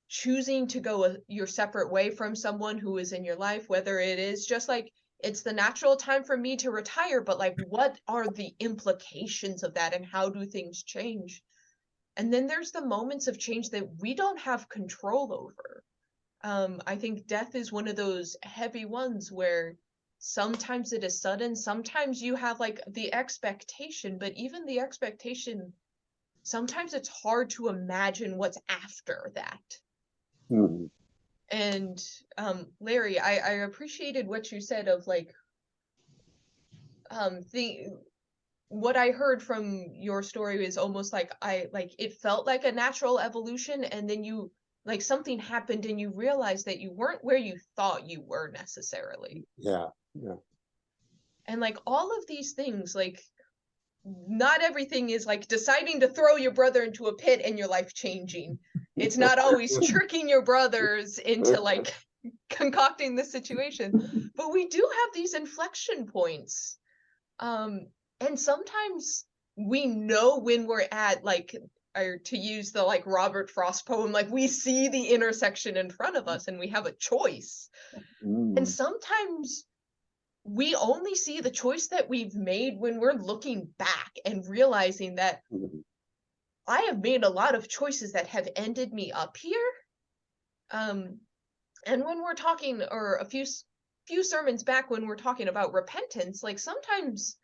choosing to go your separate way from someone who is in your life, whether it is just like it's the natural time for me to retire, but like what are the implications of that and how do things change? And then there's the moments of change that we don't have control over. I think death is one of those heavy ones where sometimes it is sudden, sometimes you have like the expectation, but even the expectation, sometimes it's hard to imagine what's after that. Mhm. And Larry, I appreciated what you said of like what I heard from your story is almost like it felt like a natural evolution, and then you like something happened and you realized that you weren't where you thought you were necessarily. Yeah. And like all of these things, like not everything is like deciding to throw your brother into a pit and your life changing. It's not always tricking your brothers into like concocting this situation, but we do have these inflection points. And sometimes we know when we're at like, or to use the like Robert Frost poem, like we see the intersection in front of us and we have a choice. And sometimes we only see the choice that we've made when we're looking back and realizing that I have made a lot of choices that have ended me up here. And when we're talking, or a few sermons back when we're talking about repentance, like sometimes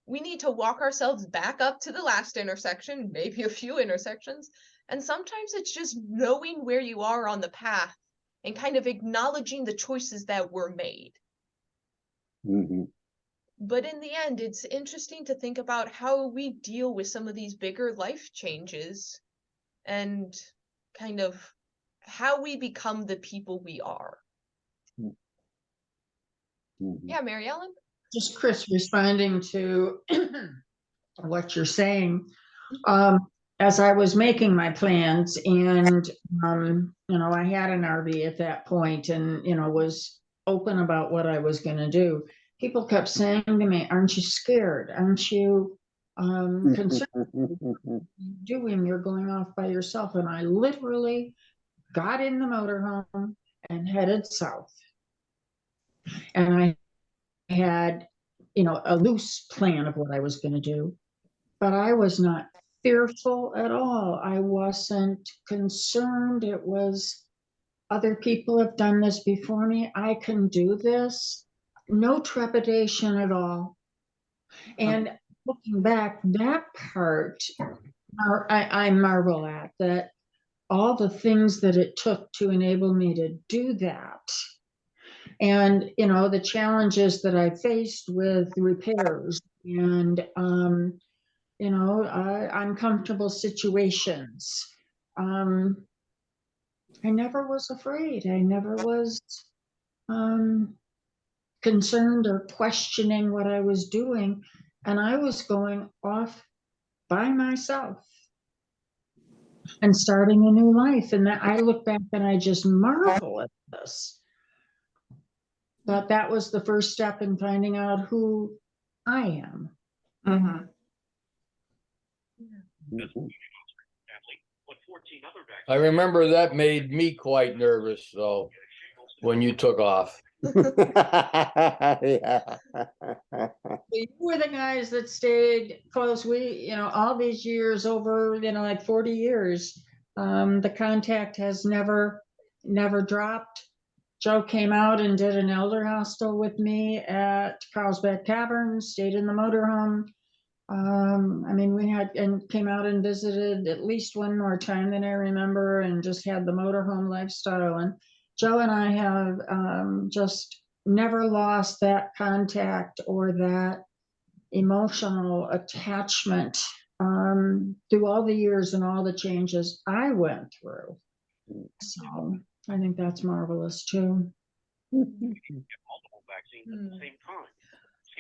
we need to walk ourselves back up to the last intersection, maybe a few intersections, and sometimes it's just knowing where you are on the path and kind of acknowledging the choices that were made. But in the end, it's interesting to think about how we deal with some of these bigger life changes and kind of how we become the people we are. Yeah, Mary Ellen? Just Chris responding to what you're saying. As I was making my plans and, I had an RV at that point and, was open about what I was going to do. People kept saying to me, aren't you scared? Aren't you concerned? You're going off by yourself. And I literally got in the motorhome and headed south. And I had, a loose plan of what I was going to do, but I was not fearful at all. I wasn't concerned. It was other people have done this before me. I can do this. No trepidation at all. And looking back, that part, I marvel at that all the things that it took to enable me to do that. And, the challenges that I faced with repairs and, uncomfortable situations. I never was afraid. I never was concerned or questioning what I was doing. And I was going off by myself and starting a new life. And I look back and I just marvel at this. But that was the first step in finding out who I am. I remember that made me quite nervous, though, when you took off. Yeah. We were the guys that stayed close. We, all these years over, like 40 years, the contact has never dropped, Joe came out and did an elder hostel with me at Carlsbad Caverns, stayed in the motorhome. I mean, we had, and came out and visited at least one more time than I remember, and just had the motorhome lifestyle. And Joe and I have just never lost that contact or that emotional attachment through all the years and all the changes I went through. So I think that's marvelous too.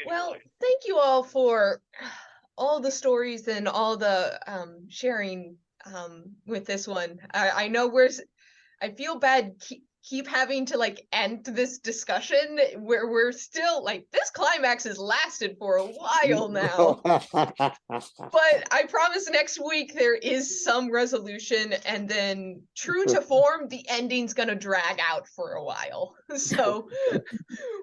Well, thank you all for all the stories and all the sharing with this one. I know I feel bad keep having to like end this discussion where we're still like, this climax has lasted for a while now. But I promise next week there is some resolution, and then true to form, the ending's gonna drag out for a while. So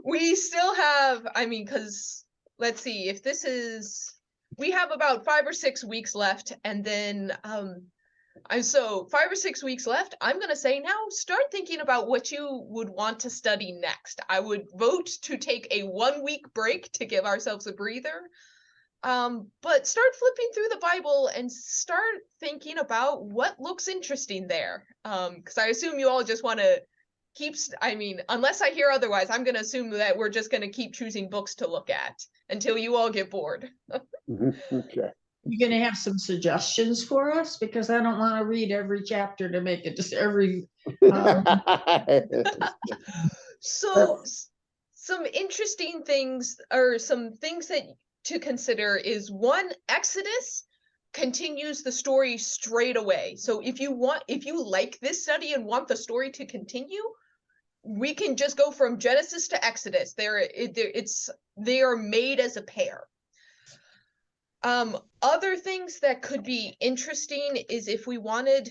we still have, I mean, because let's see, if this is, we have about 5 or 6 weeks left, and then so 5 or 6 weeks left. I'm going to say now, start thinking about what you would want to study next. I would vote to take a 1-week break to give ourselves a breather. But start flipping through the Bible and start thinking about what looks interesting there. Because I assume you all just want to keep, I mean, unless I hear otherwise, I'm going to assume that we're just going to keep choosing books to look at until you all get bored. Okay. You're going to have some suggestions for us, because I don't want to read every chapter to make it just every. So some interesting things, or some things that to consider, is one, Exodus continues the story straight away. So if you like this study and want the story to continue, we can just go from Genesis to Exodus. They are made as a pair. Other things that could be interesting is if we wanted,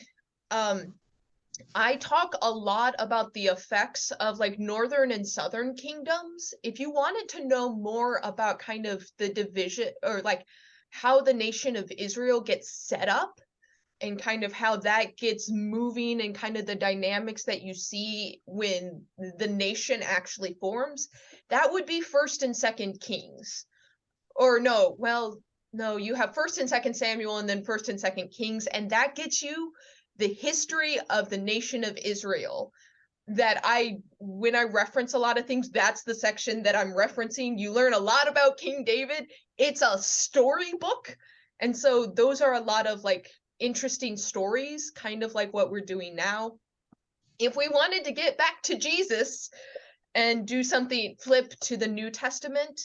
I talk a lot about the effects of like northern and southern kingdoms. If you wanted to know more about kind of the division, or like how the nation of Israel gets set up and kind of how that gets moving and kind of the dynamics that you see when the nation actually forms, that would be 1st and 2nd Kings. Or no, well, no, you have 1st and 2nd Samuel, and then 1st and 2nd Kings, and that gets you the history of the nation of Israel. That when I reference a lot of things, that's the section that I'm referencing. You learn a lot about King David. It's a storybook. And so those are a lot of like interesting stories, kind of like what we're doing now. If we wanted to get back to Jesus and do something, flip to the New Testament,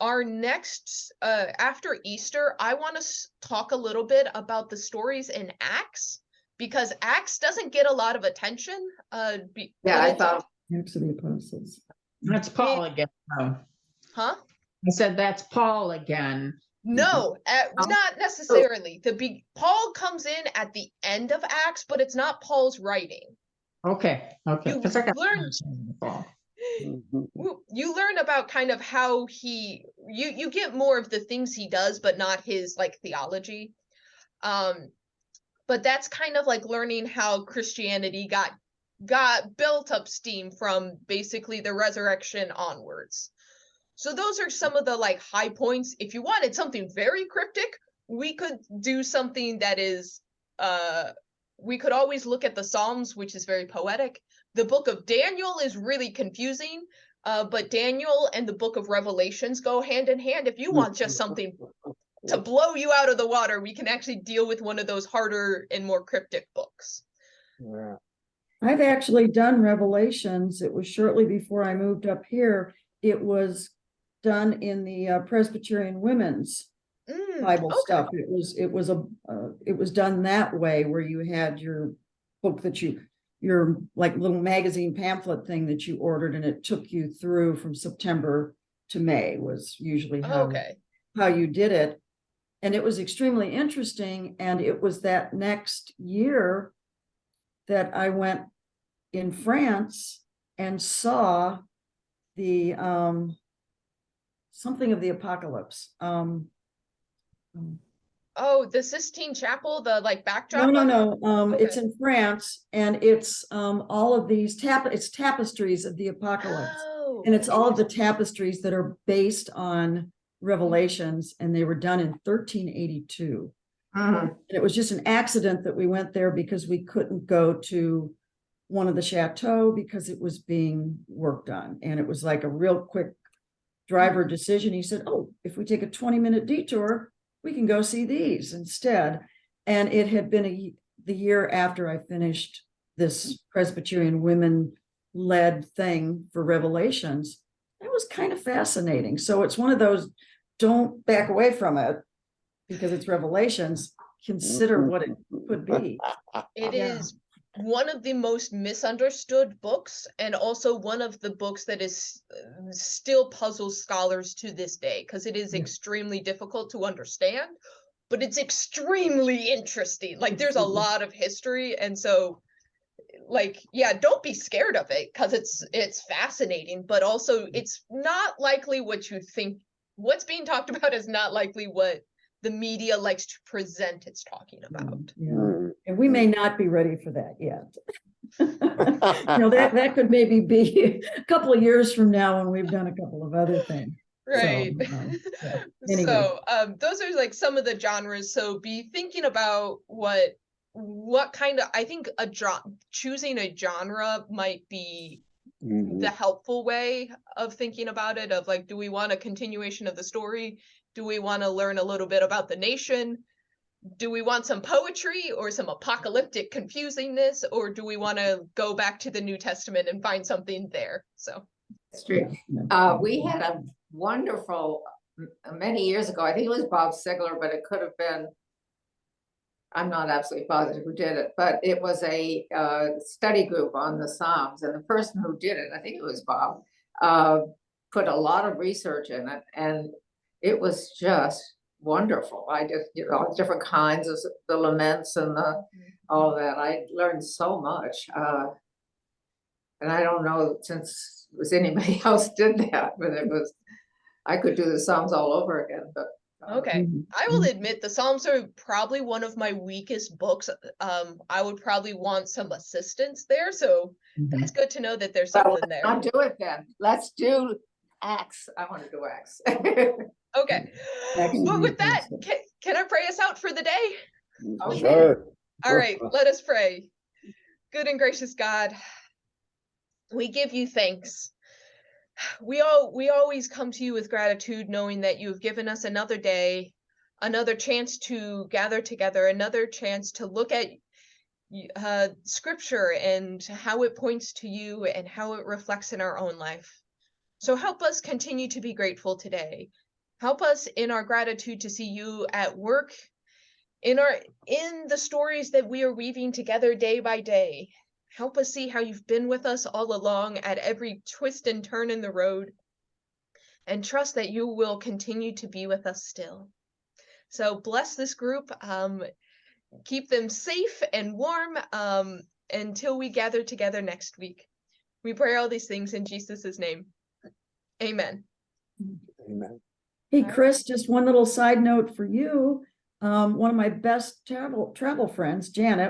our next, after Easter, I want to talk a little bit about the stories in Acts, because Acts doesn't get a lot of attention. I thought. Acts of the Apostles. That's Paul again. Huh? I said that's Paul again. No, not necessarily. Paul comes in at the end of Acts, but it's not Paul's writing. Okay. You learn about kind of how you get more of the things he does, but not his like theology. But that's kind of like learning how Christianity got built up steam from basically the resurrection onwards. So those are some of the like high points. If you wanted something very cryptic, we could do something that is, we could always look at the Psalms, which is very poetic. The book of Daniel is really confusing, but Daniel and the book of Revelations go hand in hand. If you want just something to blow you out of the water, we can actually deal with one of those harder and more cryptic books. Yeah. I've actually done Revelations. It was shortly before I moved up here. It was done in the Presbyterian women's Bible stuff. It was done that way, where you had your book that your like little magazine pamphlet thing that you ordered, and it took you through from September to May was usually how you did it. And it was extremely interesting. And it was that next year that I went in France and saw the something of the apocalypse. Oh, the Sistine Chapel, the like backdrop. No, of it? no, it's Okay. in France, and it's all of these it's tapestries of the apocalypse. Oh, And it's all of the tapestries that are based on Revelations, and they were done in 1382. And it was just an accident that we went there because we couldn't go to one of the chateaux because it was being worked on. And it was like a real quick driver decision. He said, oh, if we take a 20-minute detour, we can go see these instead. And it had been the year after I finished this Presbyterian women-led thing for Revelations. It was kind of fascinating. So it's one of those, don't back away from it because it's Revelations. Consider what it could be. It Yeah. is one of the most misunderstood books, and also one of the books that is still puzzles scholars to this day, because it is Yeah. extremely difficult to understand, but it's extremely interesting. Like there's a lot of history, and so like, yeah, don't be scared of it because it's fascinating, but also it's not likely what you think. What's being talked about is not likely what the media likes to present it's talking about. Yeah. And we may not be ready for that yet. That could maybe be a couple of years from now when we've done a couple of other things. Right. Yeah. Anyway. So those are like some of the genres. So be thinking about what kind of, I think choosing a genre might be the helpful way of thinking about it, of like, do we want a continuation of the story? Do we want to learn a little bit about the nation? Do we want some poetry or some apocalyptic confusingness, or do we want to go back to the New Testament and find something there? So That's true. We had a wonderful, many years ago, I think it was Bob Sigler, but it could have been, I'm not absolutely positive who did it, but it was a study group on the Psalms, and the person who did it, I think it was Bob, put a lot of research in it, and it was just wonderful. I just, different kinds of the laments and all that. I learned so much, and I don't know since anybody else did that, but I could do the Psalms all over again. But okay, I will admit the Psalms are probably one of my weakest books. I would probably want some assistance there, so that's good to know that there's something there. I'll do it then. Let's do Acts. I want to do Acts. Okay, well, with that, can I pray us out for the day? Okay. Sure. All right, let us pray. Good and gracious God, we give you thanks. We always come to you with gratitude, knowing that you have given us another day, another chance to gather together, another chance to look at scripture and how it points to you and how it reflects in our own life. So help us continue to be grateful today. Help us in our gratitude to see you at work in the stories that we are weaving together day by day. Help us see how you've been with us all along at every twist and turn in the road, and trust that you will continue to be with us still. So bless this group, keep them safe and warm until we gather together next week. We pray all these things in Jesus' name. Amen. Amen. Hey, Chris, just one little side note for you. One of my best travel friends, Janet,